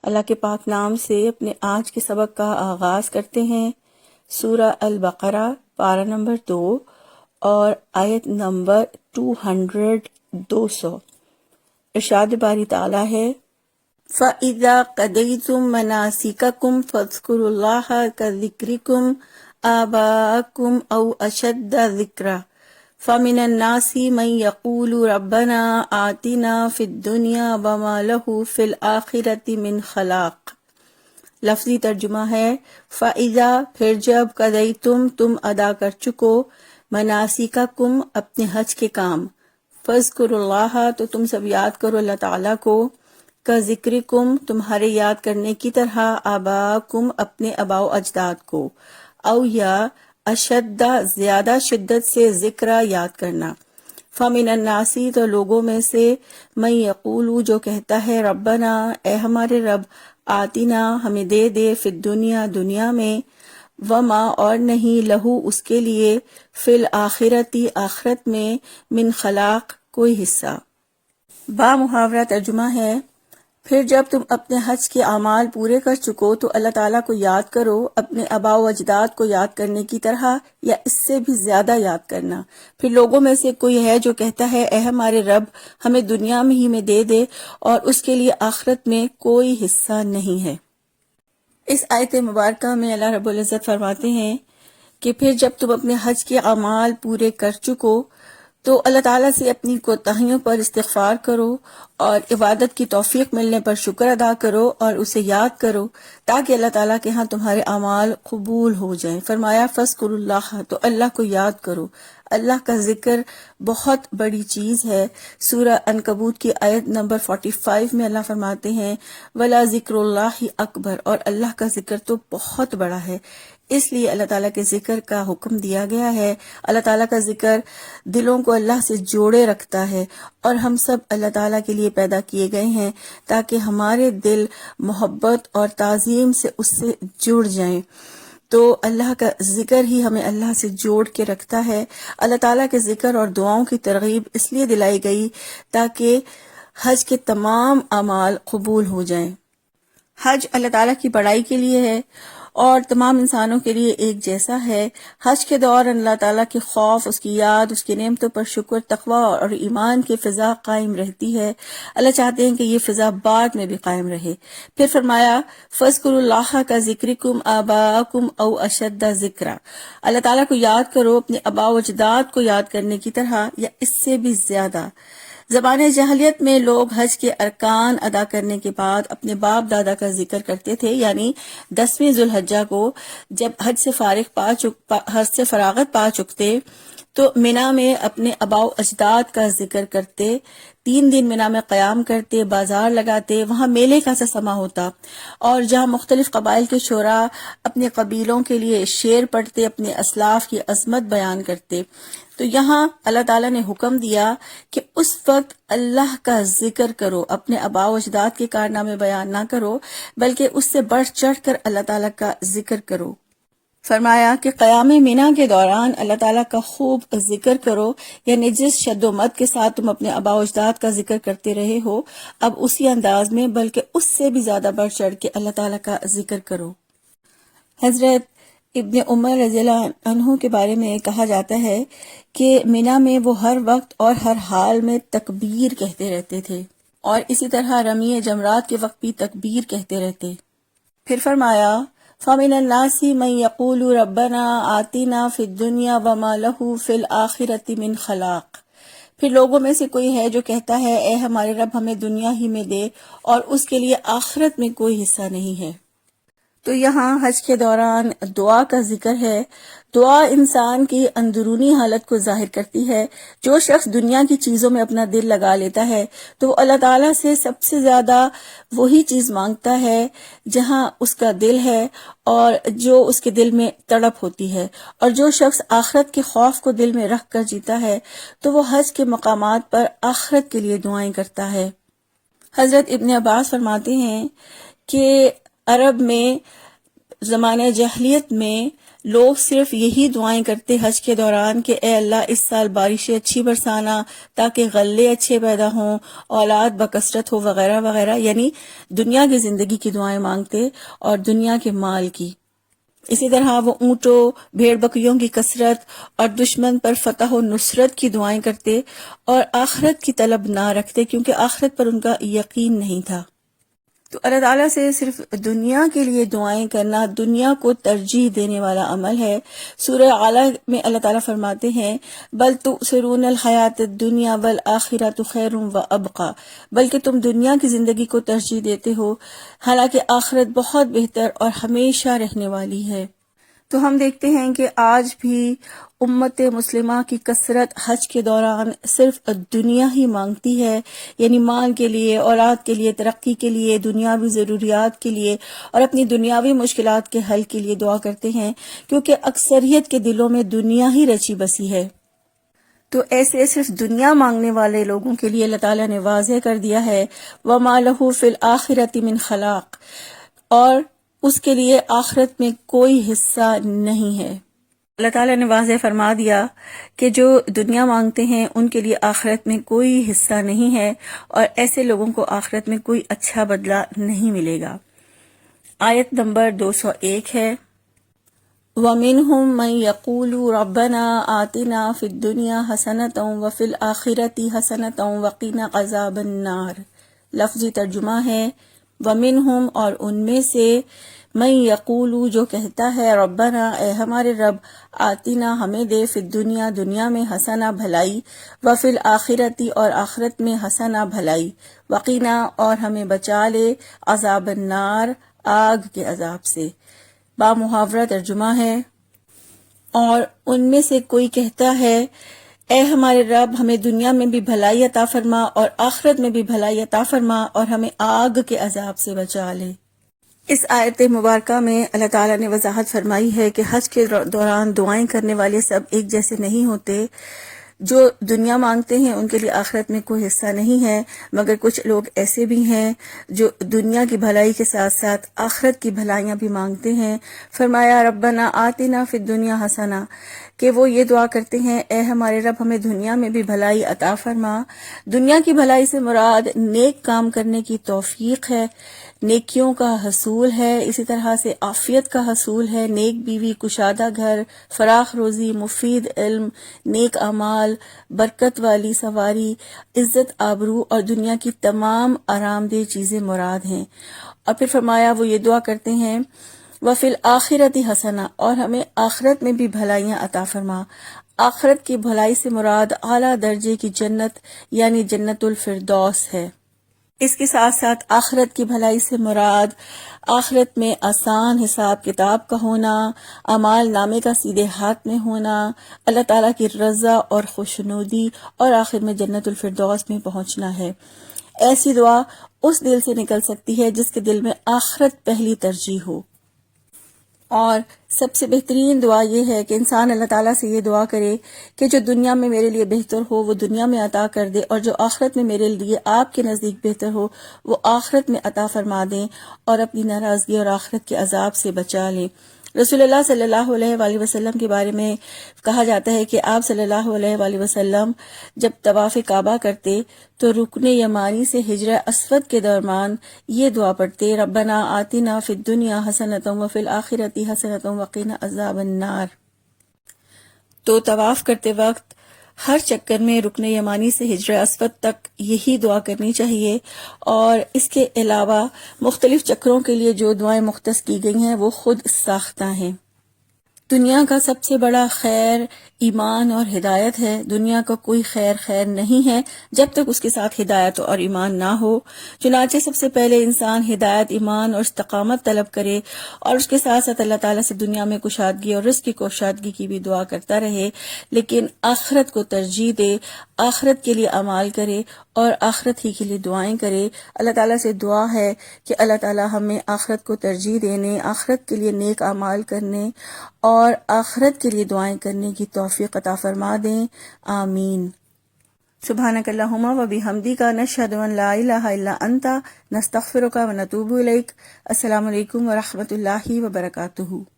اللہ کے پاک نام سے اپنے آج کے سبق کا آغاز کرتے ہیں۔ سورہ البقرہ پارہ نمبر 2 اور آیت نمبر 200۔ ارشاد باری تعالیٰ ہے فَإِذَا قَضَيْتُم مَّنَاسِكَكُمْ فَاذْكُرُوا اللَّهَ كَذِكْرِكُمْ آبَاءَكُمْ أَوْ أَشَدَّ ذِكْرًا فَمِنَ النَّاسِ مَن يَقُولُ رَبَّنَا آتِنَا فِي الدُّنْيَا وَمَا لَهُ فِي الْآخِرَةِ مِنْ خَلَاقٍ۔ لفظی ترجمہ ہے فَإِذَا پھر جب قَضَيْتُم تم ادا کر چکو مناسککم اپنے حج کے کام فَاذْكُرُوا اللَّهَ تو تم سب یاد کرو اللہ تعالیٰ کو کَذِکْرِکُم تمہارے یاد کرنے کی طرح آباءکم اپنے آباء و اجداد کو او یا اشد زیادہ شدت سے ذکر یاد کرنا۔ فَمِنَ النَّاسِ تو لوگوں میں سے من یقول جو کہتا ہے ربنا اے ہمارے رب آتینا ہمیں دے دے فی الدنیا دنیا میں وما اور نہیں لہو اس کے لیے فی الآخرتی آخرت میں من خلاق کوئی حصہ۔ با محاورہ ترجمہ ہے پھر جب تم اپنے حج کے اعمال پورے کر چکو تو اللہ تعالیٰ کو یاد کرو اپنے آباء و اجداد کو یاد کرنے کی طرح یا اس سے بھی زیادہ یاد کرنا۔ پھر لوگوں میں سے کوئی ہے جو کہتا ہے اے ہمارے رب ہمیں دنیا میں ہی میں دے دے اور اس کے لیے آخرت میں کوئی حصہ نہیں ہے۔ اس آیت مبارکہ میں اللہ رب العزت فرماتے ہیں کہ پھر جب تم اپنے حج کے اعمال پورے کر چکو تو اللہ تعالیٰ سے اپنی کوتاہیوں پر استغفار کرو اور عبادت کی توفیق ملنے پر شکر ادا کرو اور اسے یاد کرو تاکہ اللہ تعالیٰ کے ہاں تمہارے اعمال قبول ہو جائیں۔ فرمایا فَاذْكُرُوا اللَّهَ تو اللہ کو یاد کرو۔ اللہ کا ذکر بہت بڑی چیز ہے۔ سورہ عنکبوت کی آیت نمبر 45 میں اللہ فرماتے ہیں وَلَا ذِكْرُ اللَّهِ أَكْبَرُ اور اللہ کا ذکر تو بہت بڑا ہے، اس لیے اللہ تعالیٰ کے ذکر کا حکم دیا گیا ہے۔ اللہ تعالیٰ کا ذکر دلوں کو اللہ سے جوڑے رکھتا ہے اور ہم سب اللہ تعالیٰ کے لیے پیدا کیے گئے ہیں تاکہ ہمارے دل محبت اور تعظیم سے اس سے جڑ جائیں۔ تو اللہ کا ذکر ہی ہمیں اللہ سے جوڑ کے رکھتا ہے۔ اللہ تعالیٰ کے ذکر اور دعاؤں کی ترغیب اس لیے دلائی گئی تاکہ حج کے تمام اعمال قبول ہو جائیں۔ حج اللہ تعالیٰ کی بڑائی کے لیے ہے اور تمام انسانوں کے لیے ایک جیسا ہے۔ حج کے دوران اللہ تعالیٰ کے خوف، اس کی یاد، اس کی نعمتوں پر شکر، تقوی اور ایمان کی فضا قائم رہتی ہے۔ اللہ چاہتے ہیں کہ یہ فضا بعد میں بھی قائم رہے۔ پھر فرمایا فَاذْكُرُوا اللَّهَ كَذِكْرِكُمْ آبَاءَكُمْ أَوْ أَشَدَّ ذِكْرًا اللہ تعالیٰ کو یاد کرو اپنے آباء و اجداد کو یاد کرنے کی طرح یا اس سے بھی زیادہ۔ زمانہ جاہلیت میں لوگ حج کے ارکان ادا کرنے کے بعد اپنے باپ دادا کا ذکر کرتے تھے، یعنی 10ویں ذو الحجہ کو جب حج سے فراغت پا چکتے تو مینا میں اپنے آباء و اجداد کا ذکر کرتے، 3 دن مینا میں قیام کرتے، بازار لگاتے، وہاں میلے کا سا سما ہوتا اور جہاں مختلف قبائل کے شعراء اپنے قبیلوں کے لیے شعر پڑھتے، اپنے اسلاف کی عظمت بیان کرتے۔ تو یہاں اللہ تعالیٰ نے حکم دیا کہ اس وقت اللہ کا ذکر کرو، اپنے آباء و اجداد کے کارنامے بیان نہ کرو بلکہ اس سے بڑھ چڑھ کر اللہ تعالیٰ کا ذکر کرو۔ فرمایا کہ قیام مینا کے دوران اللہ تعالیٰ کا خوب ذکر کرو، یعنی جس شد و مد کے ساتھ تم اپنے آباء و اجداد کا ذکر کرتے رہے ہو اب اسی انداز میں بلکہ اس سے بھی زیادہ بڑھ چڑھ کے اللہ تعالیٰ کا ذکر کرو۔ حضرت ابن عمر رضی اللہ عنہ کے بارے میں کہا جاتا ہے کہ مینا میں وہ ہر وقت اور ہر حال میں تکبیر کہتے رہتے تھے اور اسی طرح رمی جمرات کے وقت بھی تکبیر کہتے رہتے۔ پھر فرمایا فَمِنَ النَّاسِ مَن يَقُولُ رَبَّنَا آتِنَا فِي الدُّنْيَا وَمَا لَهُ فِي الْآخِرَةِ مِنْ خَلَاقٍ پھر لوگوں میں سے کوئی ہے جو کہتا ہے اے ہمارے رب ہمیں دنیا ہی میں دے اور اس کے لیے آخرت میں کوئی حصہ نہیں ہے۔ تو یہاں حج کے دوران دعا کا ذکر ہے۔ دعا انسان کی اندرونی حالت کو ظاہر کرتی ہے۔ جو شخص دنیا کی چیزوں میں اپنا دل لگا لیتا ہے تو وہ اللہ تعالیٰ سے سب سے زیادہ وہی چیز مانگتا ہے جہاں اس کا دل ہے اور جو اس کے دل میں تڑپ ہوتی ہے، اور جو شخص آخرت کے خوف کو دل میں رکھ کر جیتا ہے تو وہ حج کے مقامات پر آخرت کے لیے دعائیں کرتا ہے۔ حضرت ابن عباس فرماتے ہیں کہ عرب میں زمانہ جاہلیت میں لوگ صرف یہی دعائیں کرتے حج کے دوران کہ اے اللہ اس سال بارشیں اچھی برسانا تاکہ غلے اچھے پیدا ہوں، اولاد بکثرت ہو، وغیرہ وغیرہ، یعنی دنیا کی زندگی کی دعائیں مانگتے اور دنیا کے مال کی۔ اسی طرح وہ اونٹوں، بھیڑ بکریوں کی کثرت اور دشمن پر فتح و نصرت کی دعائیں کرتے اور آخرت کی طلب نہ رکھتے، کیونکہ آخرت پر ان کا یقین نہیں تھا۔ تو اللہ تعالیٰ سے صرف دنیا کے لیے دعائیں کرنا دنیا کو ترجیح دینے والا عمل ہے۔ سورہ اعلیٰ میں اللہ تعالیٰ فرماتے ہیں بل تؤثرون الحیات الدنیا والآخرۃ خیر وابقی، بلکہ تم دنیا کی زندگی کو ترجیح دیتے ہو، حالانکہ آخرت بہت بہتر اور ہمیشہ رہنے والی ہے۔ تو ہم دیکھتے ہیں کہ آج بھی امت مسلمہ کی کثرت حج کے دوران صرف دنیا ہی مانگتی ہے، یعنی مال کے لیے، اولاد کے لیے، ترقی کے لیے، دنیاوی ضروریات کے لیے اور اپنی دنیاوی مشکلات کے حل کے لیے دعا کرتے ہیں، کیونکہ اکثریت کے دلوں میں دنیا ہی رچی بسی ہے۔ تو ایسے صرف دنیا مانگنے والے لوگوں کے لیے اللہ تعالیٰ نے واضح کر دیا ہے وَمَا لَهُ فِي الْآخِرَةِ مِنْ خَلَاقٍ، اور اس کے لیے آخرت میں کوئی حصہ نہیں ہے۔ اللہ تعالیٰ نے واضح فرما دیا کہ جو دنیا مانگتے ہیں ان کے لیے آخرت میں کوئی حصہ نہیں ہے، اور ایسے لوگوں کو آخرت میں کوئی اچھا بدلہ نہیں ملے گا۔ آیت نمبر 201 ہے وَمِنْهُمْ مَنْ يَقُولُ رَبَّنَا آتِنَا فِي الدُّنْيَا حَسَنَةً وَفِي الْآخِرَةِ حَسَنَةً وَقِنَا عَذَابَ النَّارِ۔ لفظی ترجمہ ہے وَمِنْهُمْ، اور ان میں سے، من یقولو، جو کہتا ہے، ربنا، اے ہمارے رب، آتینا، ہمیں دے، فی الدنیا، دنیا میں، حسنہ، بھلائی، وفی الآخرتی، اور آخرت میں، حسنہ، بھلائی، وقینا، اور ہمیں بچا لے، عذاب النار، آگ کے عذاب سے۔ با محاورہ ترجمہ ہے اور ان میں سے کوئی کہتا ہے اے ہمارے رب، ہمیں دنیا میں بھی بھلائی عطا فرما اور آخرت میں بھی بھلائی عطا فرما اور ہمیں آگ کے عذاب سے بچا لے۔ اس آیت مبارکہ میں اللہ تعالیٰ نے وضاحت فرمائی ہے کہ حج کے دوران دعائیں کرنے والے سب ایک جیسے نہیں ہوتے۔ جو دنیا مانگتے ہیں ان کے لیے آخرت میں کوئی حصہ نہیں ہے، مگر کچھ لوگ ایسے بھی ہیں جو دنیا کی بھلائی کے ساتھ ساتھ آخرت کی بھلائیاں بھی مانگتے ہیں۔ فرمایا ربنا آتنا فی الدنیا حسنہ، کہ وہ یہ دعا کرتے ہیں اے ہمارے رب، ہمیں دنیا میں بھی بھلائی عطا فرما۔ دنیا کی بھلائی سے مراد نیک کام کرنے کی توفیق ہے، نیکیوں کا حصول ہے، اسی طرح سے عافیت کا حصول ہے، نیک بیوی، کشادہ گھر، فراخ روزی، مفید علم، نیک اعمال، برکت والی سواری، عزت آبرو اور دنیا کی تمام آرام دہ چیزیں مراد ہیں۔ اور پھر فرمایا وہ یہ دعا کرتے ہیں وَفِي الْآخِرَةِ حَسَنَةً، اور ہمیں آخرت میں بھی بھلائیاں عطا فرما۔ آخرت کی بھلائی سے مراد اعلیٰ درجے کی جنت یعنی جنت الفردوس ہے۔ اس کے ساتھ ساتھ آخرت کی بھلائی سے مراد آخرت میں آسان حساب کتاب کا ہونا، اعمال نامے کا سیدھے ہاتھ میں ہونا، اللہ تعالیٰ کی رضا اور خوشنودی، اور آخر میں جنت الفردوس میں پہنچنا ہے۔ ایسی دعا اس دل سے نکل سکتی ہے جس کے دل میں آخرت پہلی ترجیح ہو۔ اور سب سے بہترین دعا یہ ہے کہ انسان اللہ تعالیٰ سے یہ دعا کرے کہ جو دنیا میں میرے لیے بہتر ہو وہ دنیا میں عطا کر دے، اور جو آخرت میں میرے لیے آپ کے نزدیک بہتر ہو وہ آخرت میں عطا فرما دیں، اور اپنی ناراضگی اور آخرت کے عذاب سے بچا لیں۔ رسول اللہ صلی اللہ علیہ وآلہ وسلم کے بارے میں کہا جاتا ہے کہ آپ صلی اللہ علیہ وآلہ وسلم جب طواف کعبہ کرتے تو رکن یمانی سے حجر اسود کے درمیان یہ دعا پڑھتے ربنا آتنا فی الدنیا حسنۃ وفی الآخرۃ حسنۃ وقنا عذاب النار۔ تو طواف کرتے وقت ہر چکر میں رکن یمانی سے حجر اسود تک یہی دعا کرنی چاہیے، اور اس کے علاوہ مختلف چکروں کے لیے جو دعائیں مختص کی گئی ہیں وہ خود ساختہ ہیں۔ دنیا کا سب سے بڑا خیر ایمان اور ہدایت ہے۔ دنیا کا کوئی خیر نہیں ہے جب تک اس کے ساتھ ہدایت اور ایمان نہ ہو۔ چنانچہ سب سے پہلے انسان ہدایت، ایمان اور استقامت طلب کرے، اور اس کے ساتھ ساتھ اللہ تعالیٰ سے دنیا میں کشادگی اور رزق کی کوشادگی کی بھی دعا کرتا رہے، لیکن آخرت کو ترجیح دے، آخرت کے لیے اعمال کرے اور آخرت ہی کے لیے دعائیں کرے۔ اللہ تعالیٰ سے دعا ہے کہ اللہ تعالیٰ ہمیں آخرت کو ترجیح دینے، آخرت کے لیے نیک اعمال کرنے اور آخرت کے لیے دعائیں کرنے کی توفیق عطا فرما دیں، آمین۔ سبحانک اللہم و بحمدک، نشہد ان لا الہ الا انت، نستغفرک و نتوب الیک۔ السلام علیکم و رحمۃ اللہ وبرکاتہ۔